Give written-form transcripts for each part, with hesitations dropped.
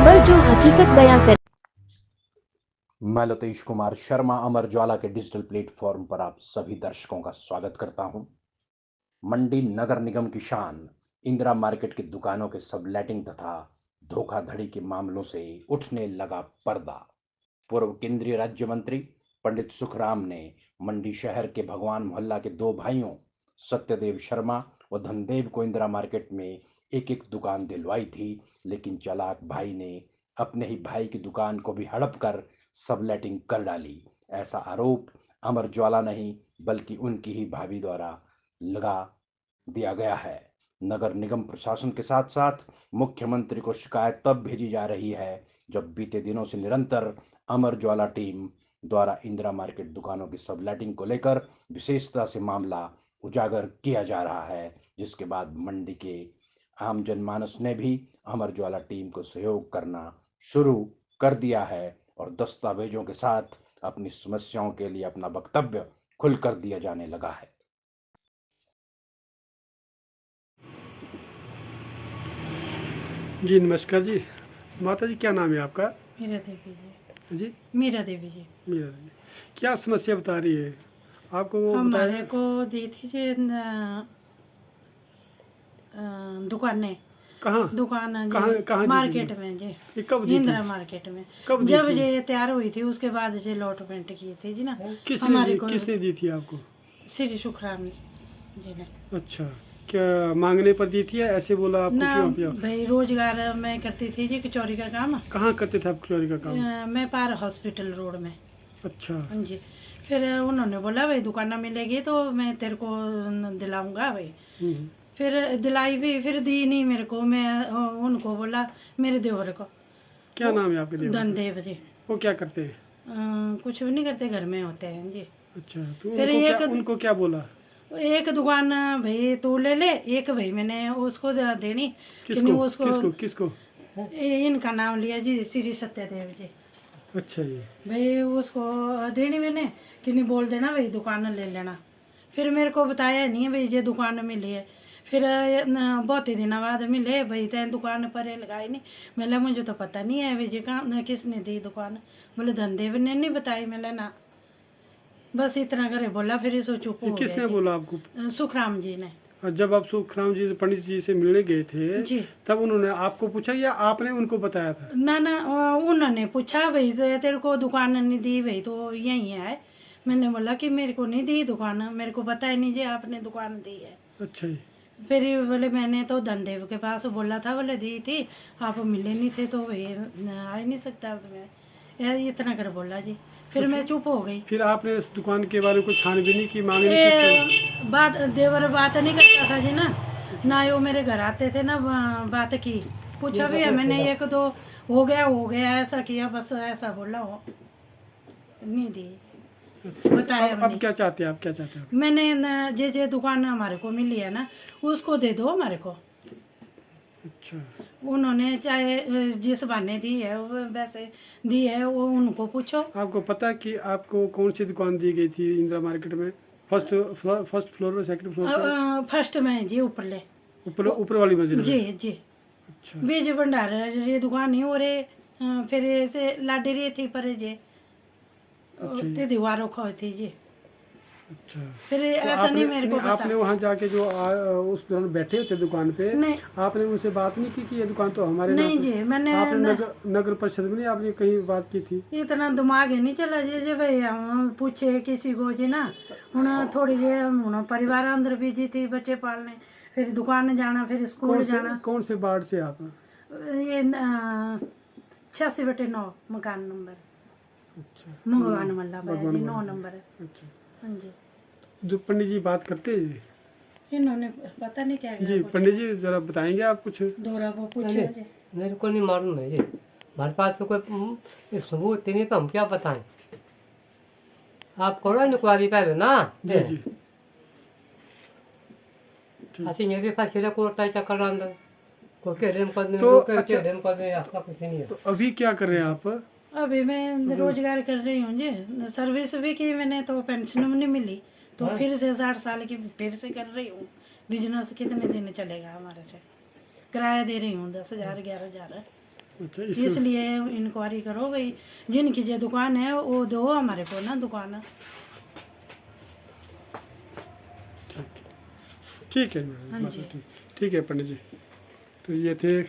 खबर जो हकीकत बयां कर। मैं लतीश कुमार शर्मा अमर ज्वाला के डिजिटल प्लेटफॉर्म पर आप सभी दर्शकों का स्वागत करता हूं। मंडी नगर निगम की शान इंदिरा मार्केट की दुकानों के सबलेटिंग तथा धोखाधड़ी के मामलों से उठने लगा पर्दा। पूर्व केंद्रीय राज्य मंत्री पंडित सुखराम ने मंडी शहर के भगवान मोहल्ला के दो भाइयों सत्यदेव शर्मा व धनदेव को इंदिरा मार्केट में एक एक दुकान दिलवाई थी, लेकिन चालाक भाई ने अपने ही भाई की दुकान को भी हड़प कर सबलेटिंग कर डाली। ऐसा आरोप अमर ज्वाला नहीं बल्कि उनकी ही भाभी द्वारा लगा दिया गया है। नगर निगम प्रशासन के साथ साथ मुख्यमंत्री को शिकायत तब भेजी जा रही है जब बीते दिनों से निरंतर अमर ज्वाला टीम द्वारा इंदिरा मार्केट दुकानों की सबलेटिंग को लेकर विशेषता से मामला उजागर किया जा रहा है, जिसके बाद मंडी के आम जनमानस ने भी अमर ज्वाला टीम को सहयोग करना शुरू कर दिया है और दस्तावेजों के साथ अपनी समस्याओं के लिए अपना वक्तव्य खुलकर दिया जाने लगा है। जी नमस्कार जी। माता जी, क्या नाम है आपका? मीरा देवी जी। जी मीरा देवी जी। मीरा देवी। क्या समस्या बता रही है आपको? वो हमारे बताया को दी थी जी दुकानें। कहाँ दुकान कहाँ जी कहाँ दी थी मार्केट वो? में जी, ये कब दी थी? इंदिरा मार्केट में। कब दी जब थी? ये तैयार हुई थी उसके बाद ये लॉटमेंट की थी जी ना। किसने हमारे दी को किसने दी थी आपको? श्री सुखराम जी ने। अच्छा, क्या मांगने पर दी थी या ऐसे बोला आपको ना कि आप यहाँ? भाई रोजगार मैं करती थी जी कचौरी का काम। कहाँ करते थे आप चोरी का काम? मैं पार हॉस्पिटल रोड में। अच्छा हाँ जी। फिर उन्होंने बोला भाई दुकान मिलेगी तो मैं तेरे को दिलाऊंगा भाई। हम्म, फिर दिलाई भी, फिर दी नहीं मेरे को। मैं उनको बोला मेरे देवर को। क्या नाम है आपके देवर का? धनदेव जी। वो क्या करते हैं? कुछ भी नहीं करते, घर में होते हैं जी। अच्छा, तो फिर उनको क्या बोला? एक दुकान भाई तू ले ले, एक भाई मैंने उसको देनी कि नहीं किसको उसको। किसको किसको? इनका नाम लिया जी, श्री सत्यदेव जी। अच्छा जी। भाई उसको देनी मैंने कि नहीं बोल देना भाई दुकान ले लेना। फिर मेरे को बताया नहीं भाई ये दुकान मिली है। फिर बहुत ही दिनों बाद मिले भाई तैन दुकान पर लगाई नहीं। मैंने मुझे तो पता नहीं है भाई जी कहाँ किसने दी दुकान। बोले धनदेव ने नहीं बताई। मैंने ना बस इतना करे बोला, फिर इसको चुप ये हो किसने गए बोला आपको? जी। सुखराम जी ने। और जब आप सुखराम जी से पंडित जी से मिलने गए थे जी तब उन्होंने आपको पूछा या आपने उनको बताया था? ना ना उन्होंने पूछा भाई तेरे को दुकान नहीं दी भाई तो यही है। मैंने बोला कि मेरे को नहीं दी दुकान, मेरे को पता ही नहीं जी आपने दुकान दी है। अच्छा जी। फिर बोले मैंने तो धनदेव के पास बोला था, बोले दी थी आप मिले नहीं थे तो भाई आ ही नहीं सकता तुम्हें, इतना कर बोला जी। फिर मैं चुप हो गई। फिर आपने इस दुकान के बारे में कुछ छानबीन की, मांगने की? बात देवर बात नहीं करता था जी ना वो मेरे घर आते थे ना बात की। पूछा भी है मैंने, एक तो हो गया ऐसा किया बस ऐसा बोला हो नहीं दी। बताया अब क्या चाहते हैं आप? क्या चाहते हैं? मैंने जे दुकान हमारे को मिली है ना उसको दे दो हमारे को। अच्छा, उन्होंने चाहे जिस बहाने दी है वो वैसे दी है, वो उनको पूछो। आपको पता है कि आपको कौन सी दुकान दी गई थी इंदिरा मार्केट में? फर्स्ट फ्लोर में, सेकंड फ्लोर पे? फर्स्ट में जी ऊपरले ऊपर वाली मंजिल में? जी जी। अच्छा बीज भंडार ये दुकान ही हो रहे। फिर ऐसे लाडी रही थी पर जे अच्छा जी। ते दीवारों खो थी जी। अच्छा, फिर तो ऐसा नहीं मेरे को आपने पता। वहाँ जाके जो उस दौरान बैठे थे दुकान पे, नहीं आपने उनसे बात नहीं की कि ये दुकान तो हमारे नाम नहीं पे? जी मैंने आपने नगर परिषद में नहीं आपने कहीं बात की थी? इतना दिमाग ही नहीं चला जी भाई हम पूछे किसी को जी ना। हूँ थोड़ी जे हूँ परिवार अंदर बिजी थी, बच्चे पालने, फिर दुकान जाना, फिर स्कूल जाना। कौन से वार्ड से आप? ये 86/9 मकान नंबर अच्छा, मंगवान मल्ला पाया जी, भगवान 9 वाला। नंबर है। अच्छा, हाँ जी। जो पंडित जी बात करते हैं इन्होंने पता नहीं क्या जी, पंडित जी जरा बताएंगे आप कुछ? दौरा वो पूछो जी। मेरे को नहीं मालूम है ये, हमारे पास तो कोई सबूत नहीं, तो हम क्या बताएं। आप करो निकवारी पहले ना जी जी। ठीक। ऐसी मेरे पास सीधा कोर्ट चक्कर अंदर कोई केडम कर दे, तो कोई अच्छा, केडम कर दे, ऐसा कुछ नहीं है। तो अभी क्या कर रहे हैं आप? अभी मैं रोजगार कर रही हूँ जी, सर्विस भी की मैंने तो पेंशन भी नहीं मिली, तो हाँ। फिर से 60 साल की फिर से कर रही हूँ। बिजनेस कितने दिन चलेगा हमारे से। किराया दे रही हूँ 10,000 11,000। अच्छा इसलिए इंक्वायरी करो भाई, जिनकी जो दुकान है वो दो हमारे को ना दुकान। ठीक है हाँ मैडम, जी। ठीक है पंडित जी। तो ये थे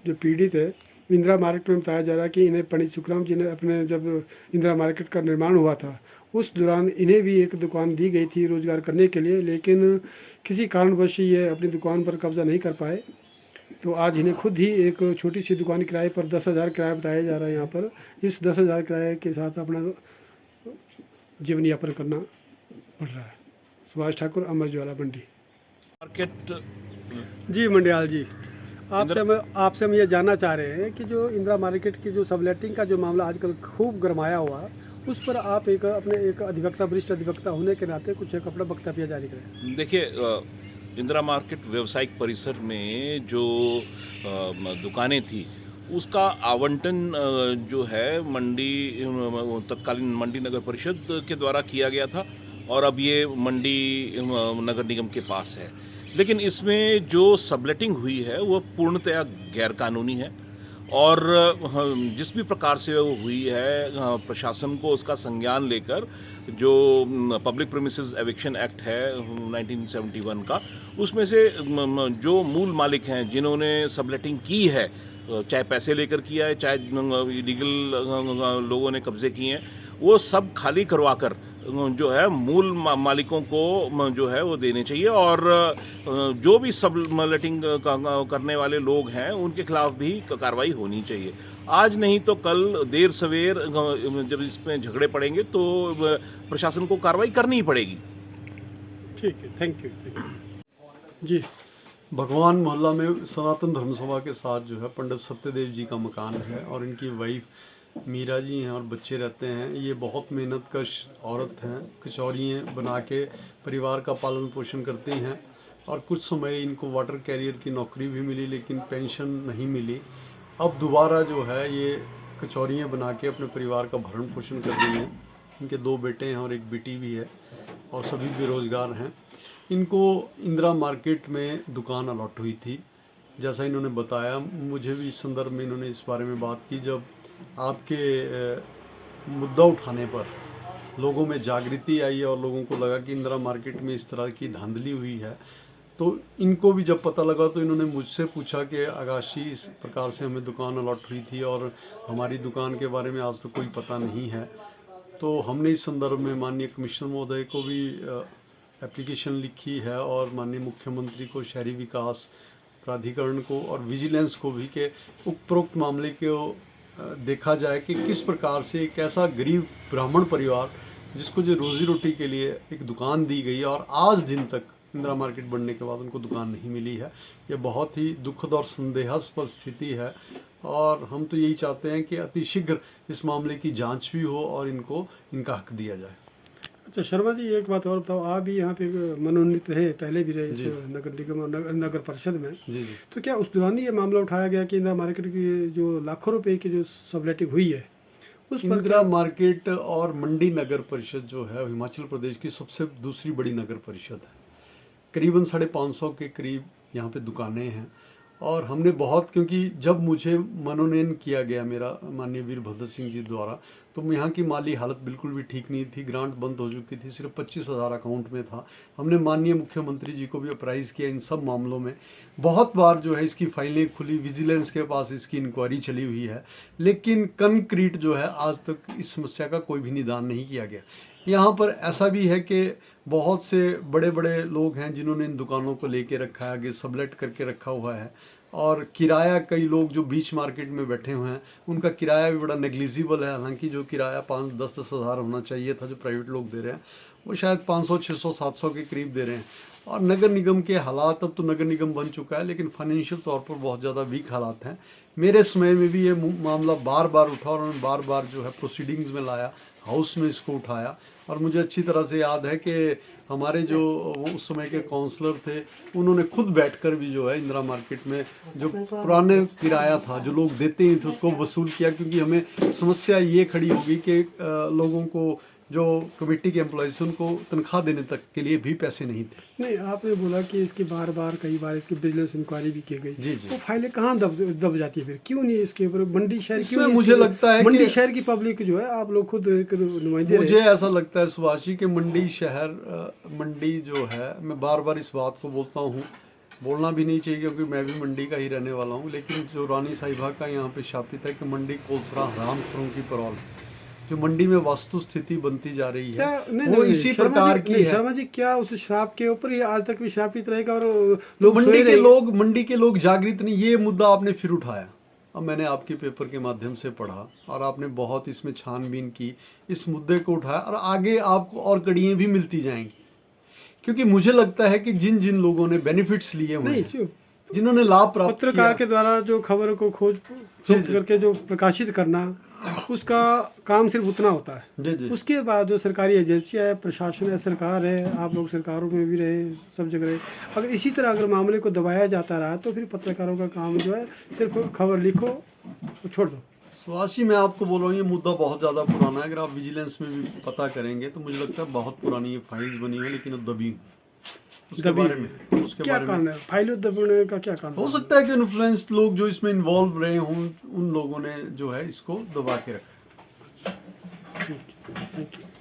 जो पीड़ित है इंदिरा मार्केट में। बताया जा रहा है कि इन्हें पंडित सुखराम जी ने अपने जब इंदिरा मार्केट का निर्माण हुआ था उस दौरान इन्हें भी एक दुकान दी गई थी रोजगार करने के लिए, लेकिन किसी कारणवश ये अपनी दुकान पर कब्जा नहीं कर पाए। तो आज इन्हें खुद ही एक छोटी सी दुकान किराए पर 10,000 किराया बताया जा रहा है यहाँ पर। इस 10,000 किराए के साथ अपना जीवन यापन करना पड़ रहा है। सुभाष ठाकुर, अमर ज्वाला, मंडी मार्केट। जी मंडियाल जी, आपसे हम ये जानना चाह रहे हैं कि जो इंदिरा मार्केट की जो सबलेटिंग का जो मामला आजकल खूब गरमाया हुआ है, उस पर आप अपने एक अधिवक्ता, वरिष्ठ अधिवक्ता होने के नाते कुछ एक अपना वक्तव्य जारी करें। देखिए, इंदिरा मार्केट व्यवसायिक परिसर में जो दुकानें थी उसका आवंटन जो है मंडी तत्कालीन मंडी नगर परिषद के द्वारा किया गया था और अब ये मंडी नगर निगम के पास है। लेकिन इसमें जो सबलेटिंग हुई है वो पूर्णतया गैरकानूनी है और जिस भी प्रकार से वो हुई है प्रशासन को उसका संज्ञान लेकर जो पब्लिक प्रीमिसेस एविक्शन एक्ट है 1971 का, उसमें से जो मूल मालिक हैं जिन्होंने सबलेटिंग की है, चाहे पैसे लेकर किया है चाहे इलीगल लोगों ने कब्जे किए हैं, वो सब खाली करवाकर जो है मूल मालिकों को जो है वो देने चाहिए और जो भी सबलेटिंग करने वाले लोग हैं उनके खिलाफ भी कार्रवाई होनी चाहिए। आज नहीं तो कल देर सवेर जब इसमें झगड़े पड़ेंगे तो प्रशासन को कार्रवाई करनी ही पड़ेगी। ठीक है, थैंक यू जी। भगवान मोहल्ला में सनातन धर्म सभा के साथ जो है पंडित सत्यदेव जी का मकान है और इनकी वाइफ मीरा जी हैं और बच्चे रहते हैं। ये बहुत मेहनतकश औरत हैं, कचौरियाँ बना के परिवार का पालन पोषण करती हैं और कुछ समय इनको वाटर कैरियर की नौकरी भी मिली लेकिन पेंशन नहीं मिली। अब दोबारा जो है ये कचौरियाँ बना के अपने परिवार का भरण पोषण कर रही हैं। इनके 2 बेटे हैं और एक बेटी भी है और सभी बेरोज़गार हैं। इनको इंदिरा मार्केट में दुकान अलॉट हुई थी, जैसा इन्होंने बताया। मुझे भी इस संदर्भ में इन्होंने इस बारे में बात की, जब आपके मुद्दा उठाने पर लोगों में जागृति आई और लोगों को लगा कि इंदिरा मार्केट में इस तरह की धांधली हुई है, तो इनको भी जब पता लगा तो इन्होंने मुझसे पूछा कि आगाशी इस प्रकार से हमें दुकान अलॉट हुई थी और हमारी दुकान के बारे में आज तक कोई पता नहीं है। तो हमने इस संदर्भ में माननीय कमिश्नर महोदय को भी एप्लीकेशन लिखी है और माननीय मुख्यमंत्री को, शहरी विकास प्राधिकरण को और विजिलेंस को भी कि उपरोक्त मामले को देखा जाए कि किस प्रकार से एक ऐसा गरीब ब्राह्मण परिवार जिसको जो रोजी रोटी के लिए एक दुकान दी गई और आज दिन तक इंदिरा मार्केट बनने के बाद उनको दुकान नहीं मिली है। ये बहुत ही दुखद और संदेहास्पद स्थिति है और हम तो यही चाहते हैं कि अतिशीघ्र इस मामले की जांच भी हो और इनको इनका हक दिया जाए। अच्छा शर्मा जी, एक बात और बताओ, आप भी यहाँ पे मनोनीत रहे, पहले भी रहे इस नगर निगम और नगर परिषद में। जी। तो क्या उस दौरान ये मामला उठाया गया कि इंदिरा मार्केट की जो लाखों रुपए की जो सबलेटिंग हुई है उस पर इंदिरा मार्केट और मंडी नगर परिषद जो है हिमाचल प्रदेश की सबसे दूसरी बड़ी नगर परिषद है। करीबन 550 के करीब यहाँ पे दुकानें हैं और हमने बहुत, क्योंकि जब मुझे मनोनयन किया गया मेरा माननीय वीरभद्र सिंह जी द्वारा, तो यहाँ की माली हालत बिल्कुल भी ठीक नहीं थी, ग्रांट बंद हो चुकी थी, सिर्फ 25,000 अकाउंट में था। हमने माननीय मुख्यमंत्री जी को भी अप्राइज़ किया इन सब मामलों में। बहुत बार जो है इसकी फाइलें खुली, विजिलेंस के पास इसकी इंक्वायरी चली हुई है, लेकिन कंक्रीट जो है आज तक इस समस्या का कोई भी निदान नहीं किया गया। यहाँ पर ऐसा भी है कि बहुत से बड़े बड़े लोग हैं जिन्होंने इन दुकानों को लेके रखा है, आगे सबलेट करके रखा हुआ है और किराया, कई लोग जो बीच मार्केट में बैठे हुए हैं उनका किराया भी बड़ा नेग्लिजिबल है। हालांकि जो किराया 5-10 हज़ार होना चाहिए था जो प्राइवेट लोग दे रहे हैं वो शायद 500, 600, 700 के करीब दे रहे हैं। और नगर निगम के हालात, अब तो नगर निगम बन चुका है लेकिन फाइनेंशियल तौर पर बहुत ज़्यादा वीक हालात हैं। मेरे समय में भी ये मामला बार बार उठा और उन्होंने बार बार जो है प्रोसीडिंग्स में लाया, हाउस में इसको उठाया। और मुझे अच्छी तरह से याद है कि हमारे जो उस समय के काउंसलर थे उन्होंने खुद बैठकर भी जो है इंदिरा मार्केट में जो पुराने किराया था जो लोग देते ही थे उसको वसूल किया, क्योंकि हमें समस्या ये खड़ी होगी कि लोगों को जो कमेटी के एम्प्लॉयज़ उनको तनख्वाह देने तक के लिए भी पैसे नहीं थे। नहीं, आपने बोला कि इसकी बार बार कई बार इसकी विजिलेंस इंक्वायरी भी की गई। जी, जी। वो फाइलें कहाँ दब जाती है फिर? क्यों नहीं इसके ऊपर मंडी शहर क्यों इसमें नहीं मुझे लगता है मंडी कि शहर की पब्लिक जो है, आप लोग खुद एक नुमाइंदे मुझे रहे। ऐसा लगता है सुभाष जी कि मंडी शहर मंडी जो है, मैं बार बार इस बात को बोलता हूँ, बोलना भी नहीं चाहिए क्योंकि मैं भी मंडी का ही रहने वाला हूँ, लेकिन जो रानी साहिबा का यहाँ पे शापित है कि मंडी कोलसरा हरामखोरों की परौल, जो मंडी में वास्तु स्थिति बनती जा रही क्या है नहीं, वो नहीं, इसी शर्मा प्रकार जी, की नहीं, है। शर्मा जी, क्या उस श्राप के ऊपर ये आज तक भी श्रापित रहेगा और लोग मंडी सोए के रहेंगे? लोग मंडी के लोग जागृत नहीं, ये मुद्दा आपने फिर उठाया। अब मैंने आपके पेपर के माध्यम से पढ़ा और आपने बहुत इसमें छानबीन की, इस मुद्दे को उठाया और आगे आपको और कड़ियाँ भी मिलती जाएंगी, क्योंकि मुझे लगता है कि जिन जिन लोगों ने बेनिफिट्स लिए हुए नहीं, हैं, जिन्होंने लाभ प्राप्त पत्रकार किया, के द्वारा जो खबर को खोज जी। करके जो प्रकाशित करना, उसका काम सिर्फ उतना होता है। जी जी उसके बाद जो सरकारी एजेंसियाँ है, प्रशासन है, सरकार है, आप लोग सरकारों में भी रहे, सब जगह रहे, अगर इसी तरह अगर मामले को दबाया जाता रहा तो फिर पत्रकारों का काम जो है सिर्फ खबर लिखो और छोड़ दो। सुभाष जी, मैं आपको बोल रहा हूँ ये मुद्दा बहुत ज़्यादा पुराना है। अगर आप विजिलेंस में भी पता करेंगे तो मुझे लगता है बहुत पुरानी ये फाइल्स बनी हुई है, लेकिन वो दबी हुई है। उसके दबी बारे हुई में उसके क्या बारे में कारण है? फाइलों दबाने का क्या कारण हो है? सकता है कि इन्फ्लुएंस लोग जो इसमें इन्वॉल्व रहे हों, उन लोगों ने जो है इसको दबा के रखा। Thank you.